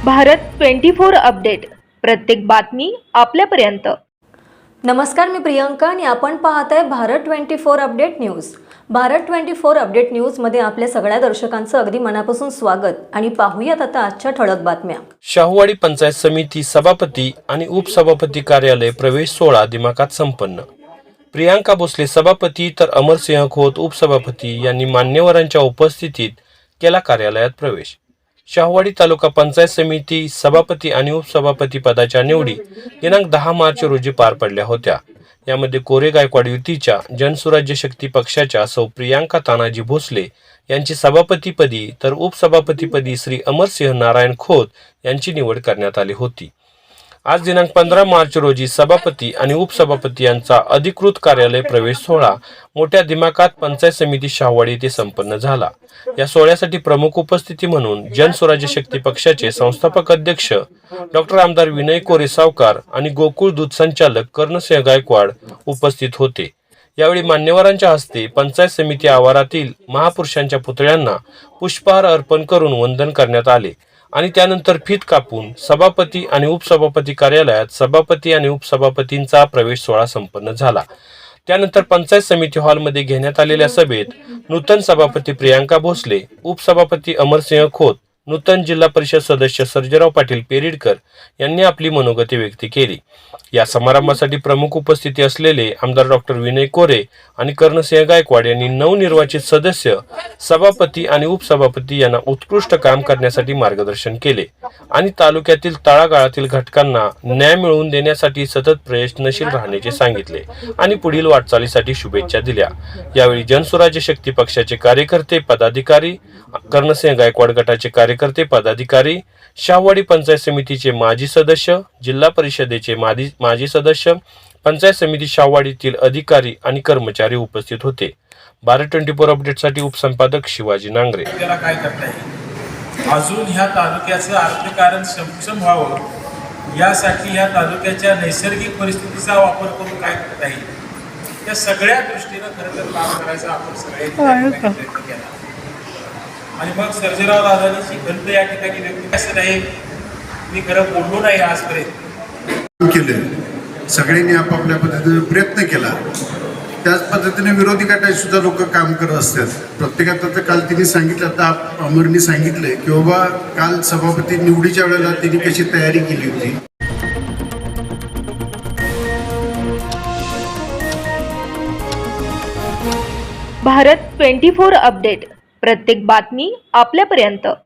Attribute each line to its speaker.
Speaker 1: Bharat 24 update, प्रत्येक बातमी आपल्यापर्यंत।
Speaker 2: नमस्कार, मी प्रियंका आणि आपण पाहताय Bharat 24 update news. Bharat 24 update news मध्ये आपल्या सगळ्या दर्शकांचं अगदी मनापासून स्वागत आणि पाहूयात आता आजच्या ठळक बातम्या।
Speaker 3: शाहूवाडी पंचायत समिती सभापती आणि उपसभापती कार्यालय प्रवेश सोहळा दिमाखात संपन्न। प्रियांका भोसले सभापती तर अमरसिंह खोत उपसभापती यांनी मान्यवरांच्या उपस्थितीत केला कार्यालयात प्रवेश। शाहूवाडी तालुका पंचायत समिती सभापती आणि उपसभापती पदाच्या निवडी दिनांक 10 मार्च रोजी पार पडल्या होत्या। यामध्ये कोरे गायकवाड युतीच्या जनसुराज्य शक्ती पक्षाच्या सौ प्रियांका तानाजी भोसले यांची सभापतीपदी तर उपसभापतीपदी श्री अमरसिंह नारायण खोत यांची निवड करण्यात आली होती। आज दिनांक 15 मार्च रोजी सभापती आणि उपसभापती यांचा अधिकृत कार्यालय प्रवेश सोहळा मोठ्या दिमाखात पंचायत समिती शाहूवाडी येथे संपन्न झाला। या सोहळ्यासाठी प्रमुख उपस्थिती म्हणून जनसुराज्य शक्ती पक्षाचे संस्थापक अध्यक्ष डॉक्टर आमदार विनय कोरे सावकार आणि गोकुळ दूध संचालक कर्णसिंह गायकवाड उपस्थित होते। यावेळी मान्यवरांच्या हस्ते पंचायत समिती आवारातील महापुरुषांच्या पुतळ्यांना पुष्पहार अर्पण करून वंदन करण्यात आले आणि त्यानंतर फीत कापून सभापती आणि उपसभापती कार्यालयात सभापती आणि उपसभापतींचा प्रवेश सोहळा संपन्न झाला। त्यानंतर पंचायत समिती हॉलमध्ये घेण्यात आलेल्या सभेत नूतन सभापती प्रियांका भोसले, उपसभापती अमरसिंह खोत, नूतन जिल्हा परिषद सदस्य सर्जेराव पाटील पेरिडकर यांनी आपली मनोगती व्यक्त केली। या समारंभासाठी प्रमुख उपस्थिती असलेले आमदार डॉक्टर विनय कोरे आणि कर्णसिंह गायकवाड यांनी नवनिर्वाचित सदस्य सभापती आणि उपसभापती यांना उत्कृष्ट काम करण्यासाठी मार्गदर्शन केले आणि तालुक्यातील तळागाळातील घटकांना न्याय मिळवून देण्यासाठी सतत प्रयत्नशील राहण्याचे सांगितले आणि पुढील वाटचालीसाठी शुभेच्छा दिल्या। यावेळी जनसुराज्य शक्ती पक्षाचे कार्यकर्ते पदाधिकारी, कर्णसिंह गायकवाड गटाचे कार्यकर्ते पदाधिकारी, शाहूवाडी पंचायत समितीचे माजी सदस्य, जिल्हा परिषदेचे माजी सदस्य, पंचायत समिती शाहूवाडीतील अधिकारी आणि कर्मचारी उपस्थित होते। भारत 24 अपडेटसाठी उपसंपादक शिवाजी नांगरे।
Speaker 4: त्याला काय करता येईल, अजून ह्या तालुक्याचं अर्थकारण सक्षम व्हावं यासाठी ह्या तालुक्याच्या नैसर्गिक परिस्थितीचा वापर करून काय करता येईल, त्या सगळ्या दृष्टीनं खरं तर काम करायचं आपण सगळ्यांनी प्रयत्न केला आणि मग सर्जेराव दादांची खंत या ठिकाणी व्यक्त असं नाही, मी खरं बोललो नाही आजपर्यंत
Speaker 5: केलं। सगळ्यांनी आपापल्या पद्धतीने प्रयत्न केला, त्याच पद्धतीने विरोधी गटाचे सुद्धा लोक काम करत असतात। प्रत्येकात तर काल तिने सांगितलं, आता अमरनी सांगितलंय की बाबा काल सभापती निवडीच्या वेळेला तिने कशी तयारी केली होती।
Speaker 1: भारत 24 अपडेट, प्रत्येक बातमी आपल्यापर्यंत।